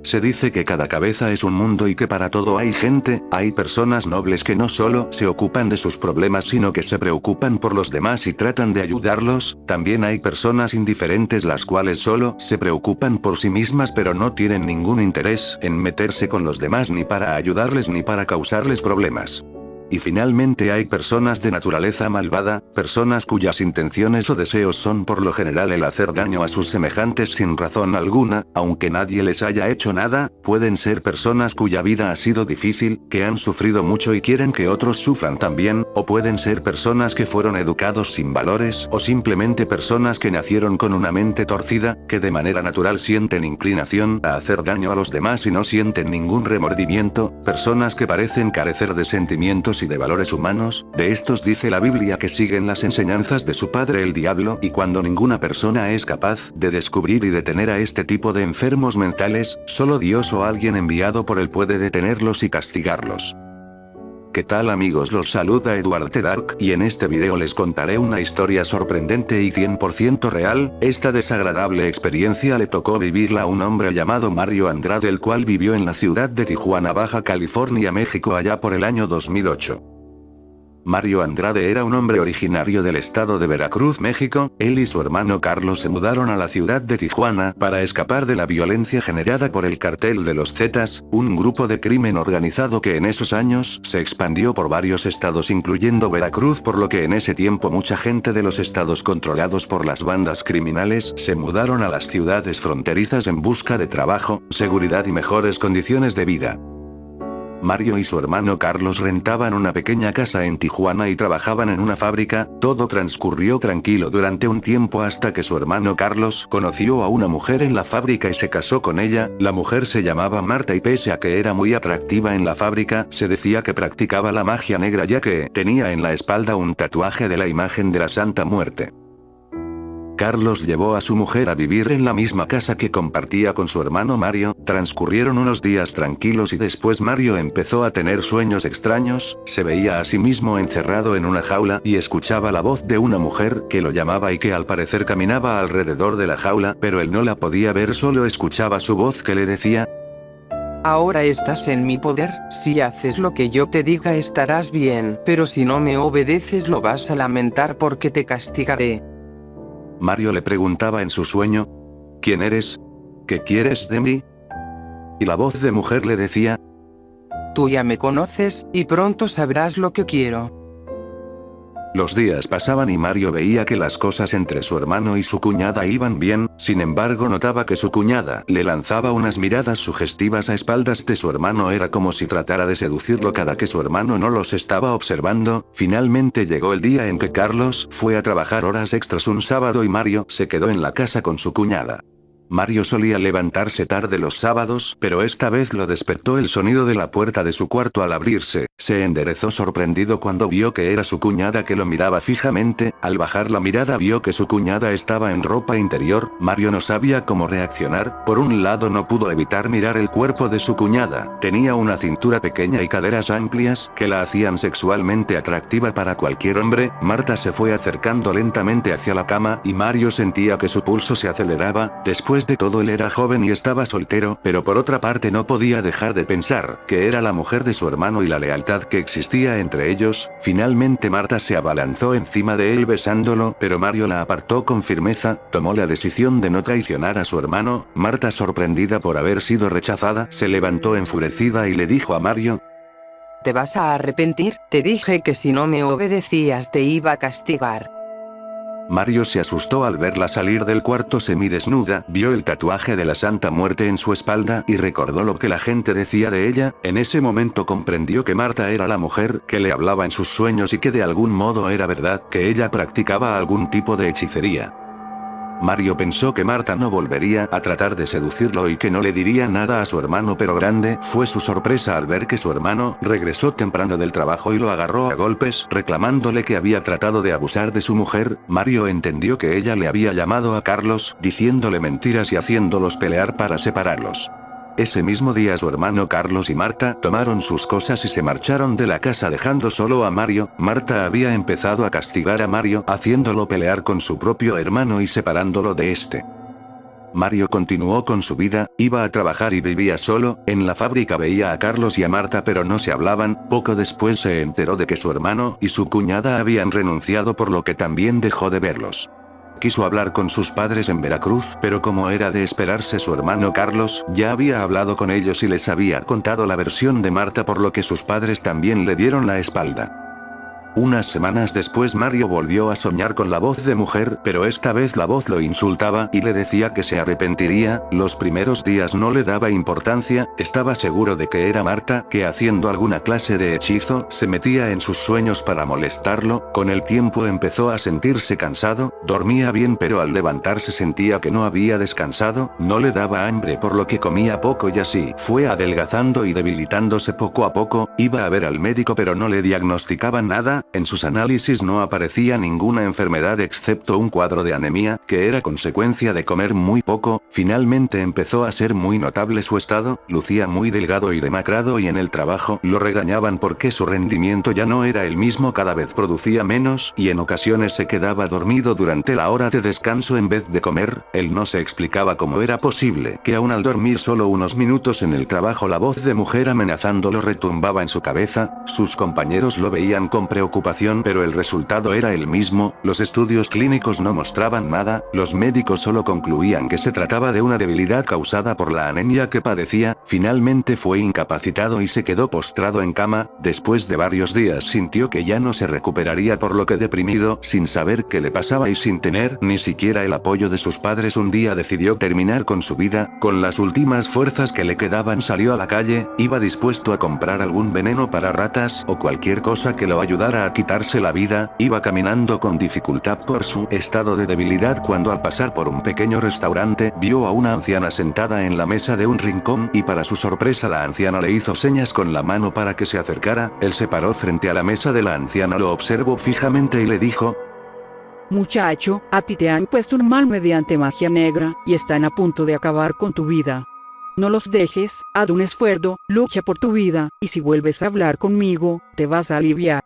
Se dice que cada cabeza es un mundo y que para todo hay gente, hay personas nobles que no solo se ocupan de sus problemas sino que se preocupan por los demás y tratan de ayudarlos, también hay personas indiferentes las cuales solo se preocupan por sí mismas pero no tienen ningún interés en meterse con los demás ni para ayudarles ni para causarles problemas. Y finalmente hay personas de naturaleza malvada, personas cuyas intenciones o deseos son por lo general el hacer daño a sus semejantes sin razón alguna, aunque nadie les haya hecho nada, pueden ser personas cuya vida ha sido difícil, que han sufrido mucho y quieren que otros sufran también, o pueden ser personas que fueron educados sin valores o simplemente personas que nacieron con una mente torcida, que de manera natural sienten inclinación a hacer daño a los demás y no sienten ningún remordimiento, personas que parecen carecer de sentimientos y de valores humanos. De estos dice la Biblia que siguen las enseñanzas de su padre el diablo, y cuando ninguna persona es capaz de descubrir y detener a este tipo de enfermos mentales, solo Dios o alguien enviado por él puede detenerlos y castigarlos. ¿Qué tal amigos? Los saluda Edward The Dark y en este video les contaré una historia sorprendente y 100% real. Esta desagradable experiencia le tocó vivirla a un hombre llamado Mario Andrade, el cual vivió en la ciudad de Tijuana, Baja California, México, allá por el año 2008. Mario Andrade era un hombre originario del estado de Veracruz, México. Él y su hermano Carlos se mudaron a la ciudad de Tijuana para escapar de la violencia generada por el cartel de los Zetas, un grupo de crimen organizado que en esos años se expandió por varios estados incluyendo Veracruz, por lo que en ese tiempo mucha gente de los estados controlados por las bandas criminales se mudaron a las ciudades fronterizas en busca de trabajo, seguridad y mejores condiciones de vida. Mario y su hermano Carlos rentaban una pequeña casa en Tijuana y trabajaban en una fábrica. Todo transcurrió tranquilo durante un tiempo hasta que su hermano Carlos conoció a una mujer en la fábrica y se casó con ella. La mujer se llamaba Marta y pese a que era muy atractiva en la fábrica, se decía que practicaba la magia negra ya que tenía en la espalda un tatuaje de la imagen de la Santa Muerte. Carlos llevó a su mujer a vivir en la misma casa que compartía con su hermano Mario. Transcurrieron unos días tranquilos y después Mario empezó a tener sueños extraños. Se veía a sí mismo encerrado en una jaula y escuchaba la voz de una mujer que lo llamaba y que al parecer caminaba alrededor de la jaula, pero él no la podía ver, solo escuchaba su voz que le decía: ahora estás en mi poder, si haces lo que yo te diga estarás bien, pero si no me obedeces lo vas a lamentar porque te castigaré. Mario le preguntaba en su sueño: ¿quién eres? ¿Qué quieres de mí? Y la voz de mujer le decía: tú ya me conoces, y pronto sabrás lo que quiero. Los días pasaban y Mario veía que las cosas entre su hermano y su cuñada iban bien. Sin embargo, notaba que su cuñada le lanzaba unas miradas sugestivas a espaldas de su hermano. Era como si tratara de seducirlo cada que su hermano no los estaba observando. Finalmente llegó el día en que Carlos fue a trabajar horas extras un sábado y Mario se quedó en la casa con su cuñada. Mario solía levantarse tarde los sábados, pero esta vez lo despertó el sonido de la puerta de su cuarto al abrirse. Se enderezó sorprendido cuando vio que era su cuñada que lo miraba fijamente. Al bajar la mirada vio que su cuñada estaba en ropa interior. Mario no sabía cómo reaccionar. Por un lado no pudo evitar mirar el cuerpo de su cuñada. Tenía una cintura pequeña y caderas amplias que la hacían sexualmente atractiva para cualquier hombre. Marta se fue acercando lentamente hacia la cama y Mario sentía que su pulso se aceleraba. Después de todo él era joven y estaba soltero, pero por otra parte no podía dejar de pensar que era la mujer de su hermano y la lealtad que existía entre ellos. Finalmente Marta se abalanzó encima de él besándolo, pero Mario la apartó con firmeza. Tomó la decisión de no traicionar a su hermano. Marta, sorprendida por haber sido rechazada, se levantó enfurecida y le dijo a Mario: te vas a arrepentir, te dije que si no me obedecías te iba a castigar. Mario se asustó al verla salir del cuarto semidesnuda, vio el tatuaje de la Santa Muerte en su espalda y recordó lo que la gente decía de ella. En ese momento comprendió que Marta era la mujer que le hablaba en sus sueños y que de algún modo era verdad que ella practicaba algún tipo de hechicería. Mario pensó que Marta no volvería a tratar de seducirlo y que no le diría nada a su hermano, pero grande fue su sorpresa al ver que su hermano regresó temprano del trabajo y lo agarró a golpes, reclamándole que había tratado de abusar de su mujer. Mario entendió que ella le había llamado a Carlos, diciéndole mentiras y haciéndolos pelear para separarlos. Ese mismo día su hermano Carlos y Marta tomaron sus cosas y se marcharon de la casa dejando solo a Mario. Marta había empezado a castigar a Mario, haciéndolo pelear con su propio hermano y separándolo de este. Mario continuó con su vida, iba a trabajar y vivía solo. En la fábrica veía a Carlos y a Marta pero no se hablaban. Poco después se enteró de que su hermano y su cuñada habían renunciado, por lo que también dejó de verlos. Quiso hablar con sus padres en Veracruz, pero como era de esperarse, su hermano Carlos ya había hablado con ellos y les había contado la versión de Marta, por lo que sus padres también le dieron la espalda. Unas semanas después Mario volvió a soñar con la voz de mujer, pero esta vez la voz lo insultaba y le decía que se arrepentiría. Los primeros días no le daba importancia, estaba seguro de que era Marta, que haciendo alguna clase de hechizo, se metía en sus sueños para molestarlo. Con el tiempo empezó a sentirse cansado, dormía bien pero al levantarse sentía que no había descansado, no le daba hambre por lo que comía poco y así fue adelgazando y debilitándose poco a poco. Iba a ver al médico pero no le diagnosticaban nada. En sus análisis no aparecía ninguna enfermedad excepto un cuadro de anemia, que era consecuencia de comer muy poco. Finalmente empezó a ser muy notable su estado, lucía muy delgado y demacrado y en el trabajo lo regañaban porque su rendimiento ya no era el mismo, cada vez producía menos y en ocasiones se quedaba dormido durante la hora de descanso en vez de comer. Él no se explicaba cómo era posible que aun al dormir solo unos minutos en el trabajo la voz de mujer amenazándolo retumbaba en su cabeza. Sus compañeros lo veían con preocupación, pero el resultado era el mismo. Los estudios clínicos no mostraban nada, los médicos solo concluían que se trataba de una debilidad causada por la anemia que padecía. Finalmente fue incapacitado y se quedó postrado en cama. Después de varios días sintió que ya no se recuperaría, por lo que deprimido, sin saber qué le pasaba y sin tener ni siquiera el apoyo de sus padres, un día decidió terminar con su vida. Con las últimas fuerzas que le quedaban salió a la calle, iba dispuesto a comprar algún veneno para ratas o cualquier cosa que lo ayudara a quitarse la vida. Iba caminando con dificultad por su estado de debilidad cuando al pasar por un pequeño restaurante vio a una anciana sentada en la mesa de un rincón y para su sorpresa la anciana le hizo señas con la mano para que se acercara. Él se paró frente a la mesa de la anciana, lo observó fijamente y le dijo: Muchacho, a ti te han puesto un mal mediante magia negra, y están a punto de acabar con tu vida. No los dejes, haz un esfuerzo, lucha por tu vida, y si vuelves a hablar conmigo, te vas a aliviar.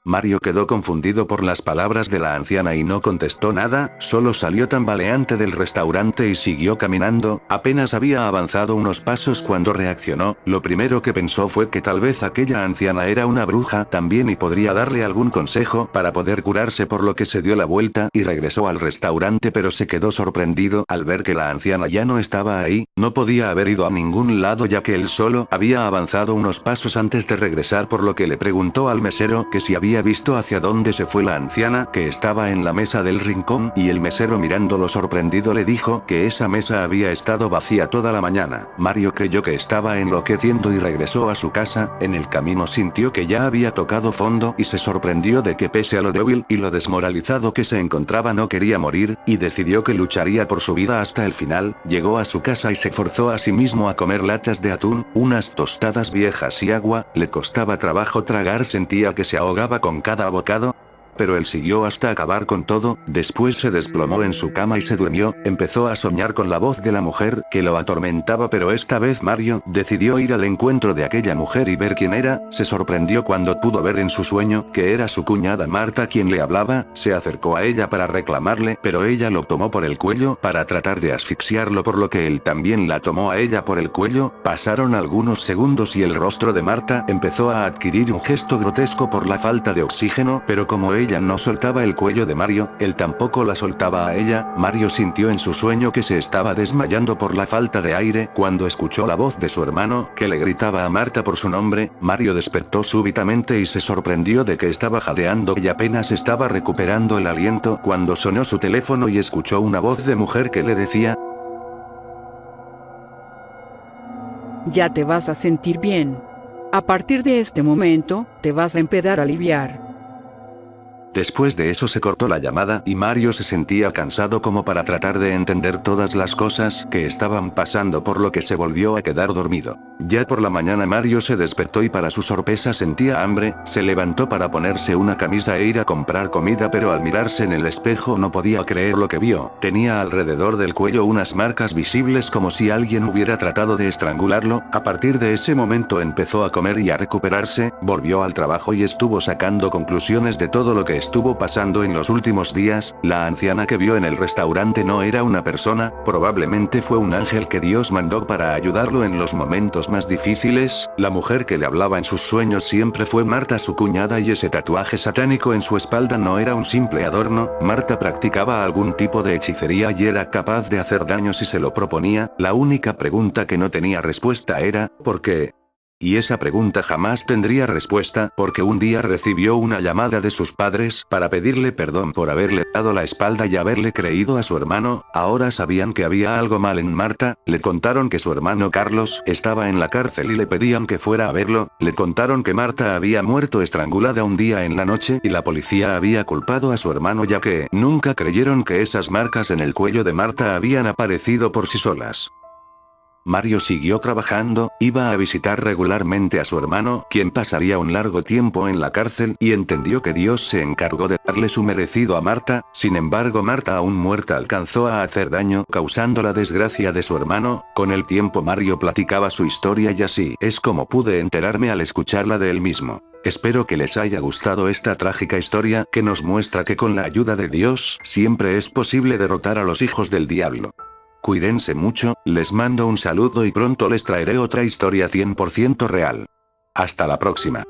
Mario quedó confundido por las palabras de la anciana y no contestó nada, solo salió tambaleante del restaurante y siguió caminando. Apenas había avanzado unos pasos cuando reaccionó. Lo primero que pensó fue que tal vez aquella anciana era una bruja también y podría darle algún consejo para poder curarse, por lo que se dio la vuelta y regresó al restaurante, pero se quedó sorprendido al ver que la anciana ya no estaba ahí. No podía haber ido a ningún lado ya que él solo había avanzado unos pasos antes de regresar, por lo que le preguntó al mesero que si había visto hacia dónde se fue la anciana, que estaba en la mesa del rincón, y el mesero mirándolo sorprendido le dijo que esa mesa había estado vacía toda la mañana. Mario creyó que estaba enloqueciendo y regresó a su casa. En el camino sintió que ya había tocado fondo y se sorprendió de que pese a lo débil y lo desmoralizado que se encontraba no quería morir, y decidió que lucharía por su vida hasta el final. Llegó a su casa y se forzó a sí mismo a comer latas de atún, unas tostadas viejas y agua. Le costaba trabajo tragar, sentía que se ahogaba con cada bocado. Pero él siguió hasta acabar con todo. Después se desplomó en su cama y se durmió. Empezó a soñar con la voz de la mujer que lo atormentaba, pero esta vez Mario decidió ir al encuentro de aquella mujer y ver quién era. Se sorprendió cuando pudo ver en su sueño que era su cuñada Marta quien le hablaba. Se acercó a ella para reclamarle, pero ella lo tomó por el cuello para tratar de asfixiarlo, por lo que él también la tomó a ella por el cuello. Pasaron algunos segundos y el rostro de Marta empezó a adquirir un gesto grotesco por la falta de oxígeno, pero como ella no soltaba el cuello de Mario, él tampoco la soltaba a ella. Mario sintió en su sueño que se estaba desmayando por la falta de aire. Cuando escuchó la voz de su hermano, que le gritaba a Marta por su nombre, Mario despertó súbitamente y se sorprendió de que estaba jadeando y apenas estaba recuperando el aliento cuando sonó su teléfono y escuchó una voz de mujer que le decía: Ya te vas a sentir bien. A partir de este momento, te vas a empezar a aliviar. Después de eso se cortó la llamada y Mario se sentía cansado como para tratar de entender todas las cosas que estaban pasando, por lo que se volvió a quedar dormido. Ya por la mañana Mario se despertó y para su sorpresa sentía hambre. Se levantó para ponerse una camisa e ir a comprar comida, pero al mirarse en el espejo no podía creer lo que vio. Tenía alrededor del cuello unas marcas visibles como si alguien hubiera tratado de estrangularlo. A partir de ese momento empezó a comer y a recuperarse, volvió al trabajo y estuvo sacando conclusiones de todo lo que estuvo pasando en los últimos días. La anciana que vio en el restaurante no era una persona, probablemente fue un ángel que Dios mandó para ayudarlo en los momentos más difíciles. La mujer que le hablaba en sus sueños siempre fue Marta, su cuñada, y ese tatuaje satánico en su espalda no era un simple adorno. Marta practicaba algún tipo de hechicería y era capaz de hacer daño si se lo proponía. La única pregunta que no tenía respuesta era, ¿por qué? Y esa pregunta jamás tendría respuesta, porque un día recibió una llamada de sus padres para pedirle perdón por haberle dado la espalda y haberle creído a su hermano. Ahora sabían que había algo mal en Marta. Le contaron que su hermano Carlos estaba en la cárcel y le pedían que fuera a verlo. Le contaron que Marta había muerto estrangulada un día en la noche y la policía había culpado a su hermano, ya que nunca creyeron que esas marcas en el cuello de Marta habían aparecido por sí solas. Mario siguió trabajando, iba a visitar regularmente a su hermano, quien pasaría un largo tiempo en la cárcel, y entendió que Dios se encargó de darle su merecido a Marta. Sin embargo, Marta, aún muerta, alcanzó a hacer daño, causando la desgracia de su hermano. Con el tiempo Mario platicaba su historia y así es como pude enterarme al escucharla de él mismo. Espero que les haya gustado esta trágica historia, que nos muestra que con la ayuda de Dios, siempre es posible derrotar a los hijos del diablo. Cuídense mucho, les mando un saludo y pronto les traeré otra historia 100% real. Hasta la próxima.